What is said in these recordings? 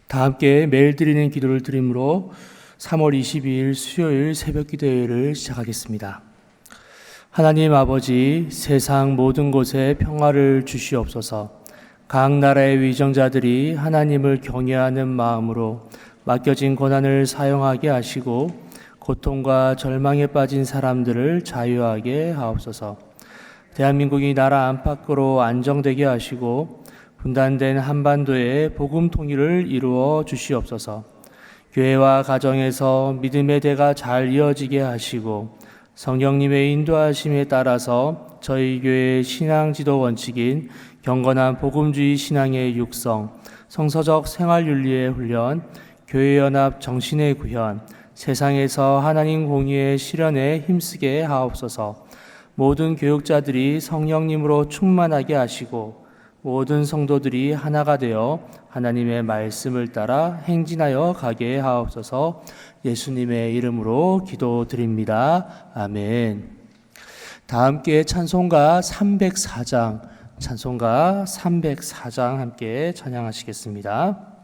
다 함께 매일 드리는 기도를 드림으로 3월 22일 수요일 새벽 기도회를 시작하겠습니다. 하나님 아버지, 세상 모든 곳에 평화를 주시옵소서. 각 나라의 위정자들이 하나님을 경외하는 마음으로 맡겨진 권한을 사용하게 하시고 고통과 절망에 빠진 사람들을 자유하게 하옵소서. 대한민국이 나라 안팎으로 안정되게 하시고 분단된 한반도에 복음 통일을 이루어 주시옵소서. 교회와 가정에서 믿음의 대가 잘 이어지게 하시고 성령님의 인도하심에 따라서 저희 교회의 신앙 지도 원칙인 경건한 복음주의 신앙의 육성, 성서적 생활윤리의 훈련, 교회연합 정신의 구현, 세상에서 하나님 공의의 실현에 힘쓰게 하옵소서. 모든 교육자들이 성령님으로 충만하게 하시고 모든 성도들이 하나가 되어 하나님의 말씀을 따라 행진하여 가게 하옵소서. 예수님의 이름으로 기도드립니다. 아멘. 다 함께 찬송가 304장 함께 찬양하시겠습니다.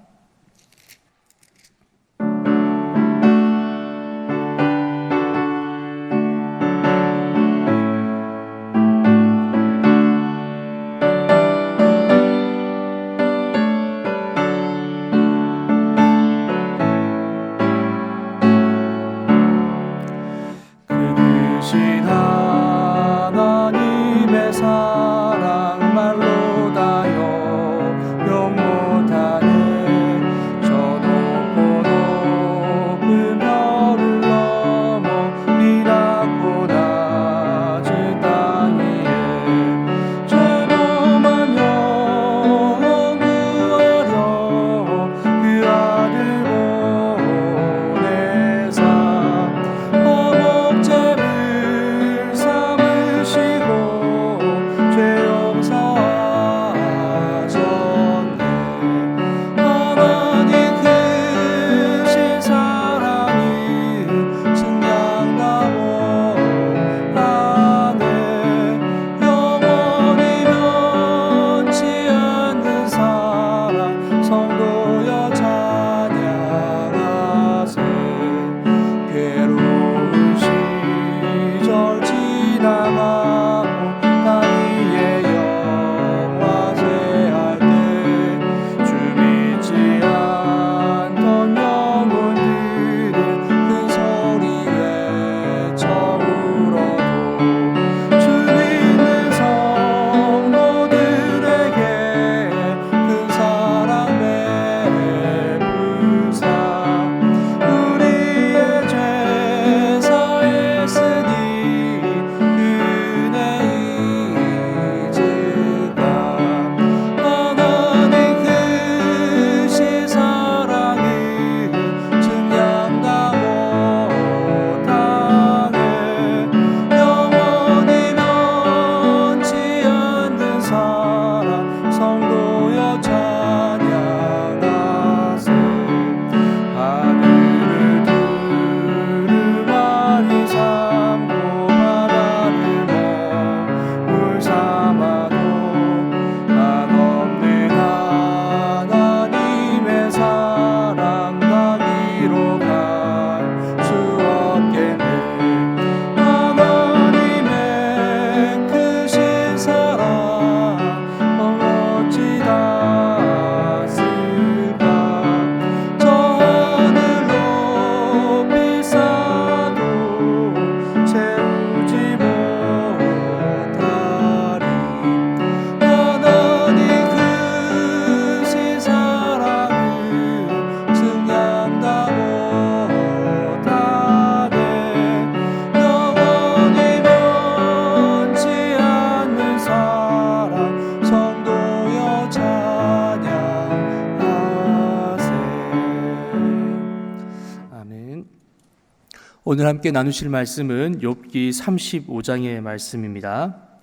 오늘 함께 나누실 말씀은 욥기 35장의 말씀입니다.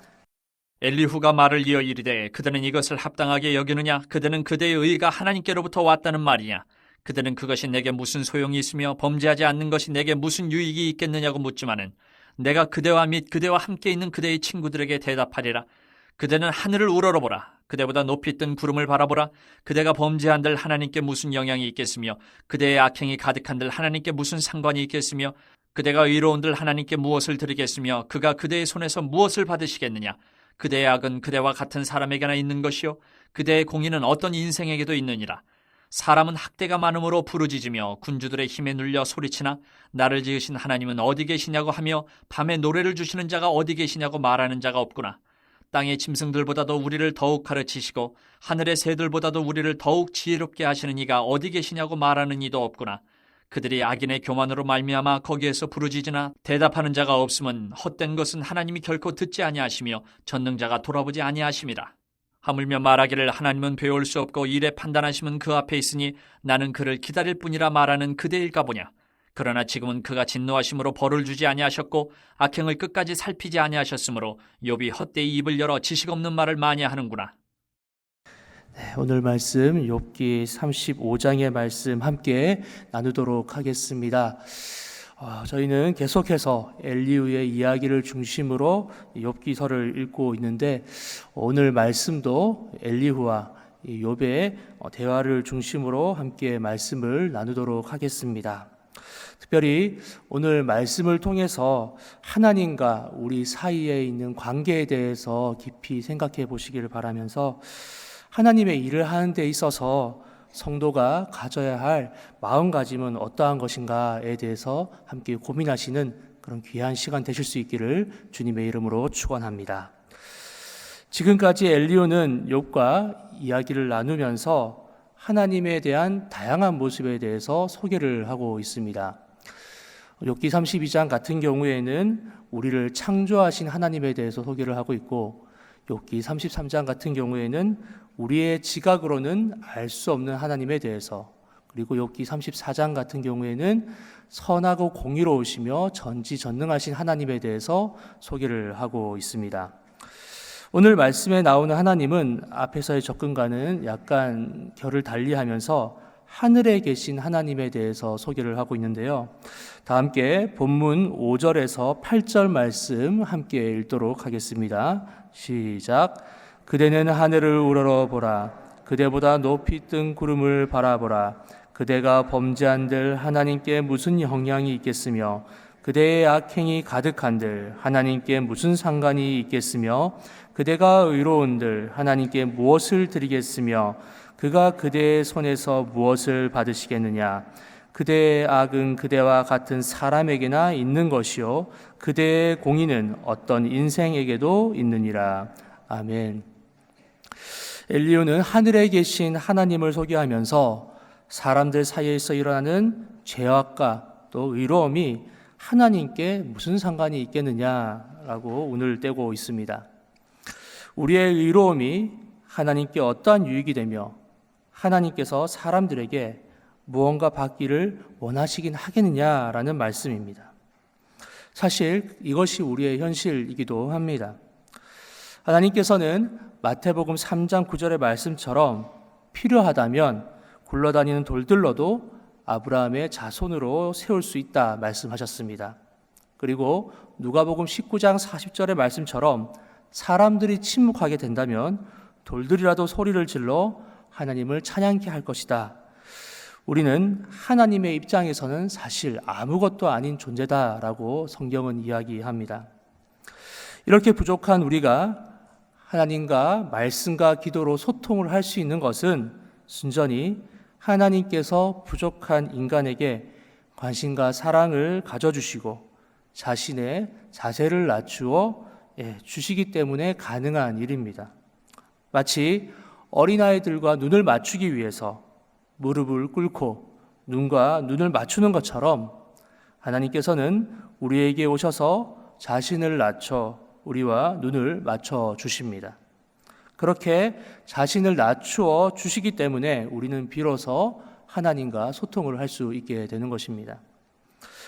엘리후가 말을 이어 이르되 그대는 이것을 합당하게 여기느냐? 그대는 그대의 의가 하나님께로부터 왔다는 말이냐? 그대는 그것이 내게 무슨 소용이 있으며 범죄하지 않는 것이 내게 무슨 유익이 있겠느냐고 묻지만은 내가 그대와 및 그대와 함께 있는 그대의 친구들에게 대답하리라. 그대는 하늘을 우러러보라. 그대보다 높이 뜬 구름을 바라보라. 그대가 범죄한들 하나님께 무슨 영향이 있겠으며 그대의 악행이 가득한들 하나님께 무슨 상관이 있겠으며 그대가 의로운들 하나님께 무엇을 드리겠으며 그가 그대의 손에서 무엇을 받으시겠느냐. 그대의 악은 그대와 같은 사람에게나 있는 것이요 그대의 공의는 어떤 인생에게도 있느니라. 사람은 학대가 많음으로 부르짖으며 군주들의 힘에 눌려 소리치나 나를 지으신 하나님은 어디 계시냐고 하며 밤에 노래를 주시는 자가 어디 계시냐고 말하는 자가 없구나. 땅의 짐승들보다도 우리를 더욱 가르치시고 하늘의 새들보다도 우리를 더욱 지혜롭게 하시는 이가 어디 계시냐고 말하는 이도 없구나. 그들이 악인의 교만으로 말미암아 거기에서 부르짖으나 대답하는 자가 없음은 헛된 것은 하나님이 결코 듣지 아니하시며 전능자가 돌아보지 아니하심이라. 하물며 말하기를 하나님은 배울 수 없고 일에 판단하심은 그 앞에 있으니 나는 그를 기다릴 뿐이라 말하는 그대일까 보냐. 그러나 지금은 그가 진노하심으로 벌을 주지 아니하셨고 악행을 끝까지 살피지 아니하셨으므로 욥이 헛되이 입을 열어 지식 없는 말을 많이 하는구나. 오늘 말씀 욥기 35장의 말씀 함께 나누도록 하겠습니다. 저희는 계속해서 엘리후의 이야기를 중심으로 욥기서를 읽고 있는데 오늘 말씀도 엘리후와 욥의 대화를 중심으로 함께 말씀을 나누도록 하겠습니다. 특별히 오늘 말씀을 통해서 하나님과 우리 사이에 있는 관계에 대해서 깊이 생각해 보시기를 바라면서 하나님의 일을 하는 데 있어서 성도가 가져야 할 마음가짐은 어떠한 것인가에 대해서 함께 고민하시는 그런 귀한 시간 되실 수 있기를 주님의 이름으로 축원합니다. 지금까지 엘리후는 욥과 이야기를 나누면서 하나님에 대한 다양한 모습에 대해서 소개를 하고 있습니다. 욥기 32장 같은 경우에는 우리를 창조하신 하나님에 대해서 소개를 하고 있고 욥기 33장 같은 경우에는 우리의 지각으로는 알 수 없는 하나님에 대해서, 그리고 욥기 34장 같은 경우에는 선하고 공의로우시며 전지전능하신 하나님에 대해서 소개를 하고 있습니다. 오늘 말씀에 나오는 하나님은 앞에서의 접근과는 약간 결을 달리하면서 하늘에 계신 하나님에 대해서 소개를 하고 있는데요. 다 함께 본문 5절에서 8절 말씀 함께 읽도록 하겠습니다. 시작. 그대는 하늘을 우러러보라. 그대보다 높이 뜬 구름을 바라보라. 그대가 범죄한들 하나님께 무슨 영향이 있겠으며 그대의 악행이 가득한들 하나님께 무슨 상관이 있겠으며 그대가 의로운들 하나님께 무엇을 드리겠으며 그가 그대의 손에서 무엇을 받으시겠느냐. 그대의 악은 그대와 같은 사람에게나 있는 것이요 그대의 공의는 어떤 인생에게도 있느니라. 아멘. 엘리후는 하늘에 계신 하나님을 소개하면서 사람들 사이에서 일어나는 죄악과 또 의로움이 하나님께 무슨 상관이 있겠느냐라고 운을 떼고 있습니다. 우리의 의로움이 하나님께 어떠한 유익이 되며 하나님께서 사람들에게 무언가 받기를 원하시긴 하겠느냐라는 말씀입니다. 사실 이것이 우리의 현실이기도 합니다. 하나님께서는 마태복음 3장 9절의 말씀처럼 필요하다면 굴러다니는 돌들로도 아브라함의 자손으로 세울 수 있다 말씀하셨습니다. 그리고 누가복음 19장 40절의 말씀처럼 사람들이 침묵하게 된다면 돌들이라도 소리를 질러 하나님을 찬양케 할 것이다. 우리는 하나님의 입장에서는 사실 아무것도 아닌 존재다라고 성경은 이야기합니다. 이렇게 부족한 우리가 하나님과 말씀과 기도로 소통을 할 수 있는 것은 순전히 하나님께서 부족한 인간에게 관심과 사랑을 가져주시고 자신의 자세를 낮추어 주시기 때문에 가능한 일입니다. 마치 어린아이들과 눈을 맞추기 위해서 무릎을 꿇고 눈과 눈을 맞추는 것처럼 하나님께서는 우리에게 오셔서 자신을 낮춰 우리와 눈을 맞춰 주십니다. 그렇게 자신을 낮추어 주시기 때문에 우리는 비로소 하나님과 소통을 할 수 있게 되는 것입니다.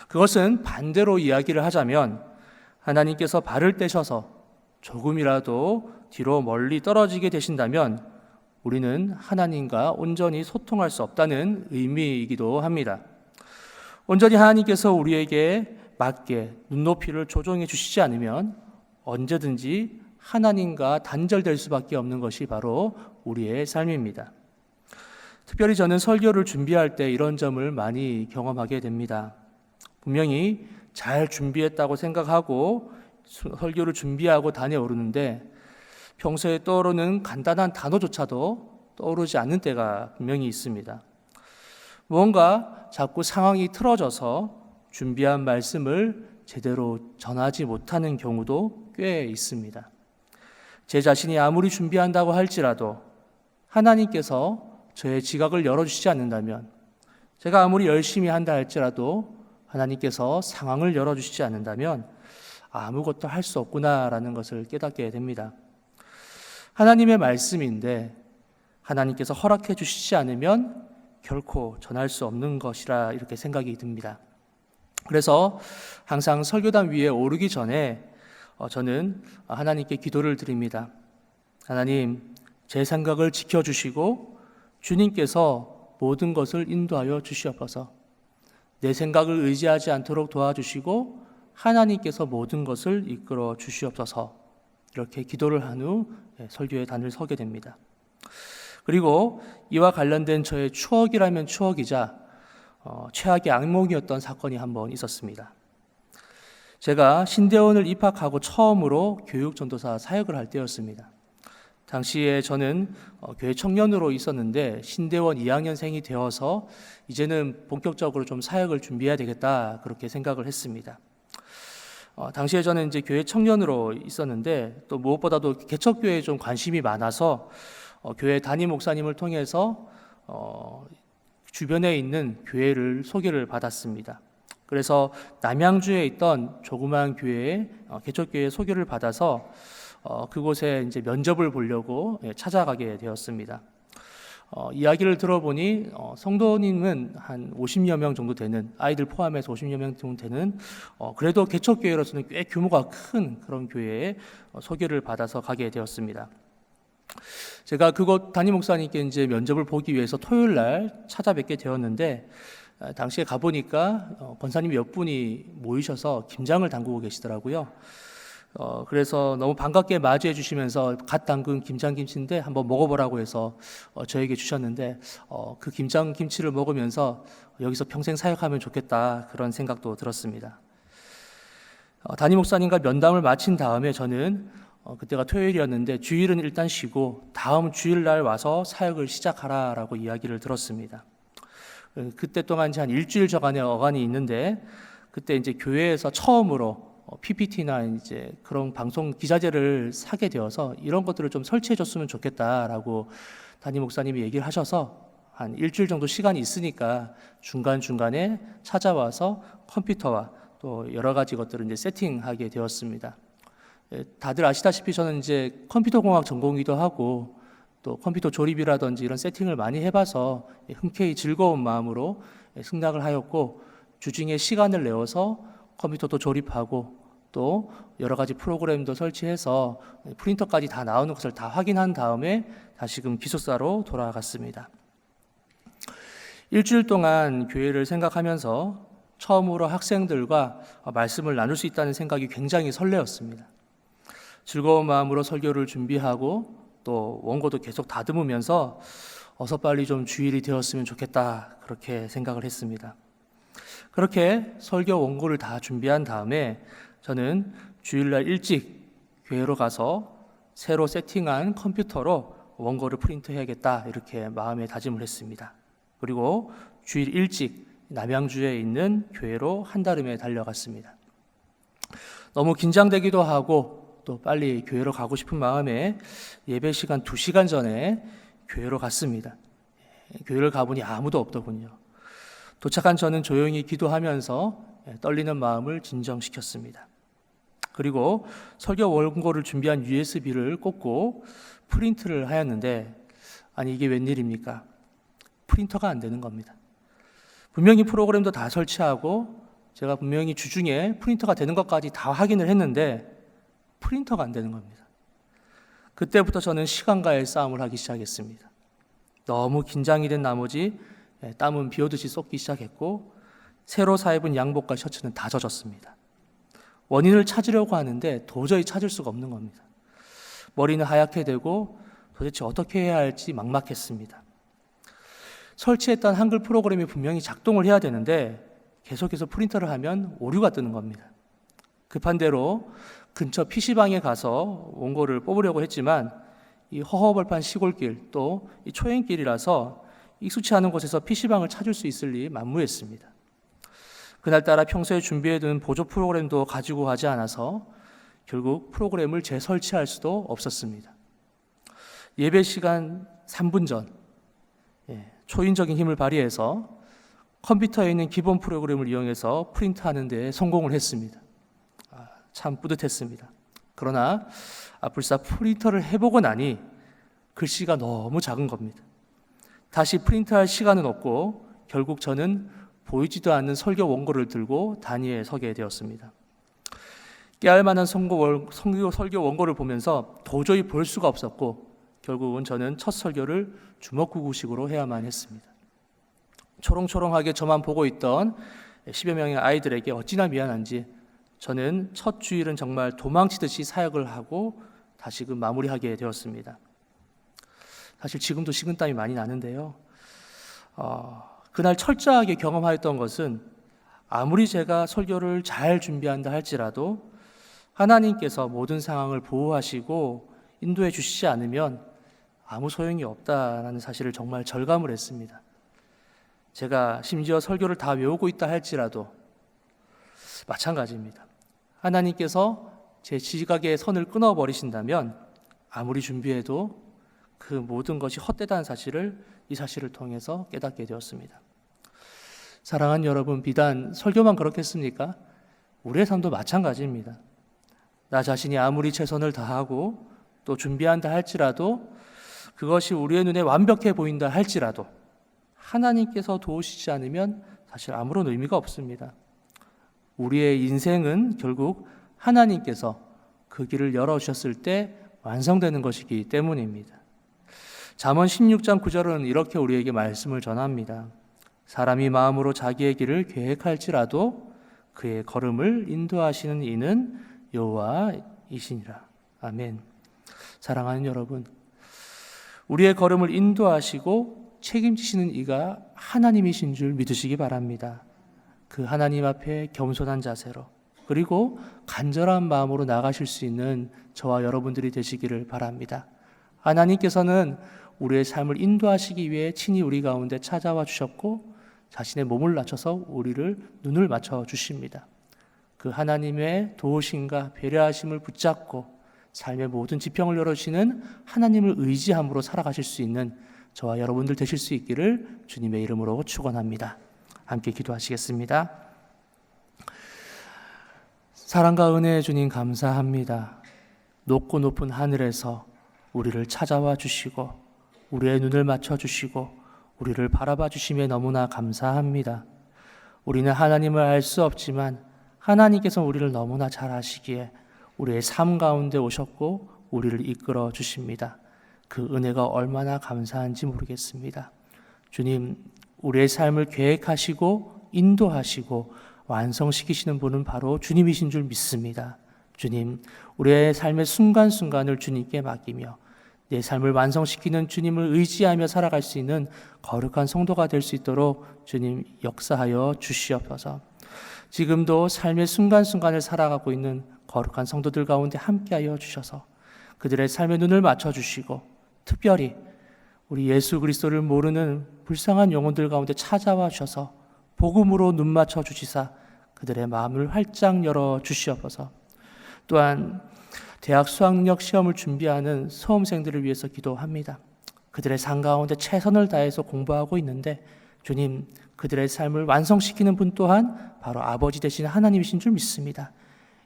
그것은 반대로 이야기를 하자면 하나님께서 발을 떼셔서 조금이라도 뒤로 멀리 떨어지게 되신다면 우리는 하나님과 온전히 소통할 수 없다는 의미이기도 합니다. 온전히 하나님께서 우리에게 맞게 눈높이를 조정해 주시지 않으면 언제든지 하나님과 단절될 수밖에 없는 것이 바로 우리의 삶입니다. 특별히 저는 설교를 준비할 때 이런 점을 많이 경험하게 됩니다. 분명히 잘 준비했다고 생각하고 설교를 준비하고 다녀오르는데 평소에 떠오르는 간단한 단어조차도 떠오르지 않는 때가 분명히 있습니다. 무언가 자꾸 상황이 틀어져서 준비한 말씀을 제대로 전하지 못하는 경우도 꽤 있습니다. 제 자신이 아무리 준비한다고 할지라도 하나님께서 저의 지각을 열어주시지 않는다면, 제가 아무리 열심히 한다 할지라도 하나님께서 상황을 열어주시지 않는다면 아무것도 할 수 없구나라는 것을 깨닫게 됩니다. 하나님의 말씀인데 하나님께서 허락해 주시지 않으면 결코 전할 수 없는 것이라 이렇게 생각이 듭니다. 그래서 항상 설교단 위에 오르기 전에 저는 하나님께 기도를 드립니다. 하나님, 제 생각을 지켜주시고 주님께서 모든 것을 인도하여 주시옵소서. 내 생각을 의지하지 않도록 도와주시고 하나님께서 모든 것을 이끌어 주시옵소서. 이렇게 기도를 한 후 설교의 단을 서게 됩니다. 그리고 이와 관련된 저의 추억이라면 추억이자 최악의 악몽이었던 사건이 한 번 있었습니다. 제가 신대원을 입학하고 처음으로 교육전도사 사역을 할 때였습니다. 당시에 저는 교회 청년으로 있었는데 신대원 2학년생이 되어서 이제는 본격적으로 좀 사역을 준비해야 되겠다 그렇게 생각을 했습니다. 당시에 저는 이제 교회 청년으로 있었는데 또 무엇보다도 개척교회에 좀 관심이 많아서 교회 담임 목사님을 통해서 주변에 있는 교회를 소개를 받았습니다. 그래서 남양주에 있던 조그마한 교회에 개척교회 소개를 받아서 그곳에 이제 면접을 보려고 찾아가게 되었습니다. 이야기를 들어보니 성도님은 한 50여 명 정도 되는, 아이들 포함해서 50여 명 정도 되는 그래도 개척교회로서는 꽤 규모가 큰 그런 교회에 소개를 받아서 가게 되었습니다. 제가 그곳 담임 목사님께 이제 면접을 보기 위해서 토요일 날 찾아뵙게 되었는데 당시에 가보니까 권사님이 몇 분이 모이셔서 김장을 담그고 계시더라고요. 그래서 너무 반갑게 맞이해 주시면서 갓 담근 김장김치인데 한번 먹어보라고 해서 저에게 주셨는데 그 김장김치를 먹으면서 여기서 평생 사역하면 좋겠다 그런 생각도 들었습니다. 담임 목사님과 면담을 마친 다음에 저는 그때가 토요일이었는데 주일은 일단 쉬고 다음 주일날 와서 사역을 시작하라라고 이야기를 들었습니다. 그때 동안 한 일주일 저간의 어간이 있는데 그때 이제 교회에서 처음으로 PPT나 이제 그런 방송 기자재를 사게 되어서 이런 것들을 좀 설치해 줬으면 좋겠다라고 담임 목사님이 얘기를 하셔서 한 일주일 정도 시간이 있으니까 중간중간에 찾아와서 컴퓨터와 또 여러 가지 것들을 이제 세팅하게 되었습니다. 다들 아시다시피 저는 이제 컴퓨터 공학 전공이기도 하고 또 컴퓨터 조립이라든지 이런 세팅을 많이 해봐서 흔쾌히 즐거운 마음으로 승낙을 하였고 주중에 시간을 내어서 컴퓨터도 조립하고 또 여러 가지 프로그램도 설치해서 프린터까지 다 나오는 것을 다 확인한 다음에 다시금 기숙사로 돌아갔습니다. 일주일 동안 교회를 생각하면서 처음으로 학생들과 말씀을 나눌 수 있다는 생각이 굉장히 설레었습니다. 즐거운 마음으로 설교를 준비하고 또 원고도 계속 다듬으면서 어서 빨리 좀 주일이 되었으면 좋겠다 그렇게 생각을 했습니다. 그렇게 설교 원고를 다 준비한 다음에 저는 주일날 일찍 교회로 가서 새로 세팅한 컴퓨터로 원고를 프린트해야겠다 이렇게 마음에 다짐을 했습니다. 그리고 주일 일찍 남양주에 있는 교회로 한달음에 달려갔습니다. 너무 긴장되기도 하고 또 빨리 교회로 가고 싶은 마음에 예배 시간 2시간 전에 교회로 갔습니다. 교회를 가보니 아무도 없더군요. 도착한 저는 조용히 기도하면서 떨리는 마음을 진정시켰습니다. 그리고 설교 원고를 준비한 USB를 꽂고 프린트를 하였는데 아니 이게 웬일입니까? 프린터가 안 되는 겁니다. 분명히 프로그램도 다 설치하고 제가 분명히 주중에 프린터가 되는 것까지 다 확인을 했는데 프린터가 안 되는 겁니다. 그때부터 저는 시간과의 싸움을 하기 시작했습니다. 너무 긴장이 된 나머지 땀은 비 오듯이 쏟기 시작했고 새로 사입은 양복과 셔츠는 다 젖었습니다. 원인을 찾으려고 하는데 도저히 찾을 수가 없는 겁니다. 머리는 하얗게 되고 도대체 어떻게 해야 할지 막막했습니다. 설치했던 한글 프로그램이 분명히 작동을 해야 되는데 계속해서 프린터를 하면 오류가 뜨는 겁니다. 급한 대로 근처 PC방에 가서 원고를 뽑으려고 했지만 이 허허벌판 시골길 또 이 초행길이라서 익숙치 않은 곳에서 PC방을 찾을 수 있을 리 만무했습니다. 그날따라 평소에 준비해둔 보조 프로그램도 가지고 가지 않아서 결국 프로그램을 재설치할 수도 없었습니다. 예배 시간 3분 전 초인적인 힘을 발휘해서 컴퓨터에 있는 기본 프로그램을 이용해서 프린트하는 데 성공을 했습니다. 참 뿌듯했습니다. 그러나 불사 프린터를 해보고 나니 글씨가 너무 작은 겁니다. 다시 프린트할 시간은 없고 결국 저는 보이지도 않는 설교 원고를 들고 단위에 서게 되었습니다. 깨알 만한 설교 원고를 보면서 도저히 볼 수가 없었고 결국은 저는 첫 설교를 주먹구구식으로 해야만 했습니다. 초롱초롱하게 저만 보고 있던 10여 명의 아이들에게 어찌나 미안한지 저는 첫 주일은 정말 도망치듯이 사역을 하고 다시금 마무리하게 되었습니다. 사실 지금도 식은땀이 많이 나는데요. 그날 철저하게 경험하였던 것은 아무리 제가 설교를 잘 준비한다 할지라도 하나님께서 모든 상황을 보호하시고 인도해 주시지 않으면 아무 소용이 없다라는 사실을 정말 절감을 했습니다. 제가 심지어 설교를 다 외우고 있다 할지라도 마찬가지입니다. 하나님께서 제 지각의 선을 끊어버리신다면 아무리 준비해도 그 모든 것이 헛되다는 사실을 이 사실을 통해서 깨닫게 되었습니다. 사랑하는 여러분, 비단 설교만 그렇겠습니까? 우리의 삶도 마찬가지입니다. 나 자신이 아무리 최선을 다하고 또 준비한다 할지라도 그것이 우리의 눈에 완벽해 보인다 할지라도 하나님께서 도우시지 않으면 사실 아무런 의미가 없습니다. 우리의 인생은 결국 하나님께서 그 길을 열어주셨을 때 완성되는 것이기 때문입니다. 잠언 16장 9절은 이렇게 우리에게 말씀을 전합니다. 사람이 마음으로 자기의 길을 계획할지라도 그의 걸음을 인도하시는 이는 여호와이시니라. 아멘. 사랑하는 여러분, 우리의 걸음을 인도하시고 책임지시는 이가 하나님이신 줄 믿으시기 바랍니다. 그 하나님 앞에 겸손한 자세로 그리고 간절한 마음으로 나가실 수 있는 저와 여러분들이 되시기를 바랍니다. 하나님께서는 우리의 삶을 인도하시기 위해 친히 우리 가운데 찾아와 주셨고 자신의 몸을 낮춰서 우리를 눈을 맞춰 주십니다. 그 하나님의 도우심과 배려하심을 붙잡고 삶의 모든 지평을 열어주시는 하나님을 의지함으로 살아가실 수 있는 저와 여러분들 되실 수 있기를 주님의 이름으로 축원합니다. 함께 기도하시겠습니다. 사랑과 은혜의 주님 감사합니다. 높고 높은 하늘에서 우리를 찾아와 주시고 우리의 눈을 맞춰 주시고 우리를 바라봐 주심에 너무나 감사합니다. 우리는 하나님을 알 수 없지만 하나님께서 우리를 너무나 잘 아시기에 우리의 삶 가운데 오셨고 우리를 이끌어 주십니다. 그 은혜가 얼마나 감사한지 모르겠습니다. 주님, 우리의 삶을 계획하시고 인도하시고 완성시키시는 분은 바로 주님이신 줄 믿습니다. 주님, 우리의 삶의 순간순간을 주님께 맡기며 내 삶을 완성시키는 주님을 의지하며 살아갈 수 있는 거룩한 성도가 될 수 있도록 주님 역사하여 주시옵소서. 지금도 삶의 순간순간을 살아가고 있는 거룩한 성도들 가운데 함께하여 주셔서 그들의 삶의 눈을 맞춰주시고 특별히 우리 예수 그리스도를 모르는 불쌍한 영혼들 가운데 찾아와 주셔서 복음으로 눈 맞춰 주시사 그들의 마음을 활짝 열어 주시옵소서. 또한 대학 수학력 시험을 준비하는 수험생들을 위해서 기도합니다. 그들의 삶 가운데 최선을 다해서 공부하고 있는데 주님, 그들의 삶을 완성시키는 분 또한 바로 아버지 되신 하나님이신 줄 믿습니다.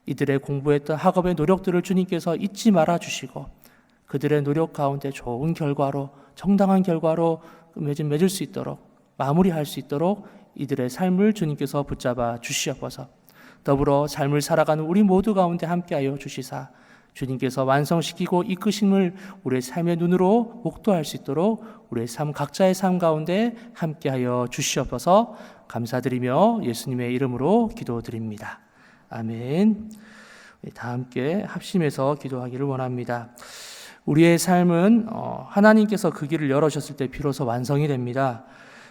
이들의 공부했던 학업의 노력들을 주님께서 잊지 말아 주시고 그들의 노력 가운데 좋은 결과로 정당한 결과로 맺을 수 있도록 마무리할 수 있도록 이들의 삶을 주님께서 붙잡아 주시옵소서. 더불어 삶을 살아가는 우리 모두 가운데 함께하여 주시사 주님께서 완성시키고 이끄심을 우리의 삶의 눈으로 목도할 수 있도록 우리의 삶 각자의 삶 가운데 함께하여 주시옵소서. 감사드리며 예수님의 이름으로 기도드립니다. 아멘. 다 함께 합심해서 기도하기를 원합니다. 우리의 삶은 하나님께서 그 길을 열어주셨을 때 비로소 완성이 됩니다.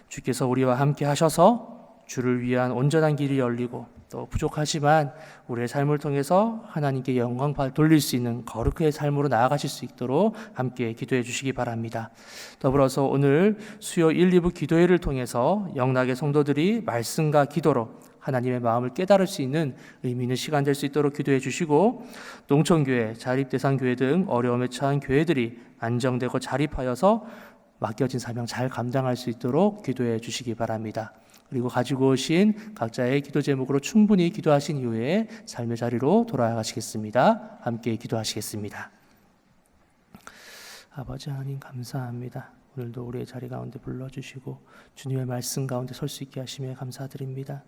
주께서 우리와 함께 하셔서 주를 위한 온전한 길이 열리고 또 부족하지만 우리의 삶을 통해서 하나님께 영광 돌릴 수 있는 거룩의 삶으로 나아가실 수 있도록 함께 기도해 주시기 바랍니다. 더불어서 오늘 수요 1, 2부 기도회를 통해서 영락의 성도들이 말씀과 기도로 하나님의 마음을 깨달을 수 있는 의미 있는 시간 될 수 있도록 기도해 주시고, 농촌교회, 자립대상교회 등 어려움에 처한 교회들이 안정되고 자립하여서 맡겨진 사명 잘 감당할 수 있도록 기도해 주시기 바랍니다. 그리고 가지고 오신 각자의 기도 제목으로 충분히 기도하신 이후에 삶의 자리로 돌아가시겠습니다. 함께 기도하시겠습니다. 아버지 하나님 감사합니다. 오늘도 우리의 자리 가운데 불러주시고 주님의 말씀 가운데 설 수 있게 하시며 감사드립니다.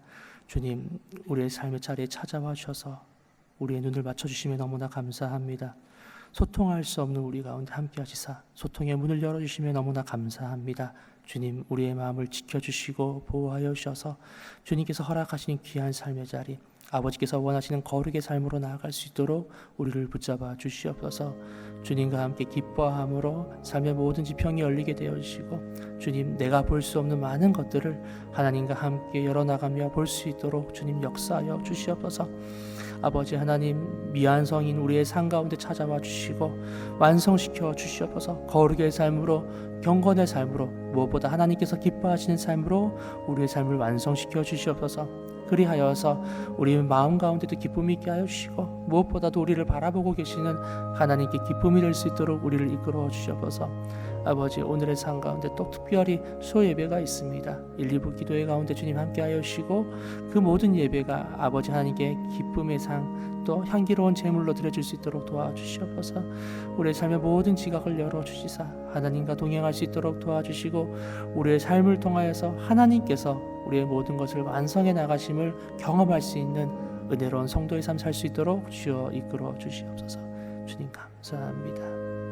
주님, 우리의 삶의 자리에 찾아와 주셔서 우리의 눈을 맞춰주시며 너무나 감사합니다. 소통할 수 없는 우리 가운데 함께 하시사 소통의 문을 열어주시며 너무나 감사합니다. 주님, 우리의 마음을 지켜주시고 보호하여 주셔서 주님께서 허락하시는 귀한 삶의 자리, 아버지께서 원하시는 거룩의 삶으로 나아갈 수 있도록 우리를 붙잡아 주시옵소서. 주님과 함께 기뻐함으로 삶의 모든 지평이 열리게 되어 주시고, 주님, 내가 볼 수 없는 많은 것들을 하나님과 함께 열어나가며 볼 수 있도록 주님 역사하여 주시옵소서. 아버지 하나님, 미완성인 우리의 삶 가운데 찾아와 주시고 완성시켜 주시옵소서. 거룩의 삶으로, 경건의 삶으로, 무엇보다 하나님께서 기뻐하시는 삶으로 우리의 삶을 완성시켜 주시옵소서. 그리하여서 우리 마음 가운데도 기쁨이 있게 하여 주시고, 무엇보다도 우리를 바라보고 계시는 하나님께 기쁨이 될 수 있도록 우리를 이끌어 주시옵소서. 아버지, 오늘의 삶 가운데 또 특별히 수요 예배가 있습니다. 1, 2부 기도회 가운데 주님 함께 하여 주시고, 그 모든 예배가 아버지 하나님께 기쁨의 상, 또 향기로운 제물로 드려질 수 있도록 도와주시옵소서. 우리의 삶의 모든 지각을 열어주시사 하나님과 동행할 수 있도록 도와주시고, 우리의 삶을 통하여서 하나님께서 우리의 모든 것을 완성해 나가심을 경험할 수 있는 은혜로운 성도의 삶 살 수 있도록 주여 이끌어 주시옵소서. 주님 감사합니다.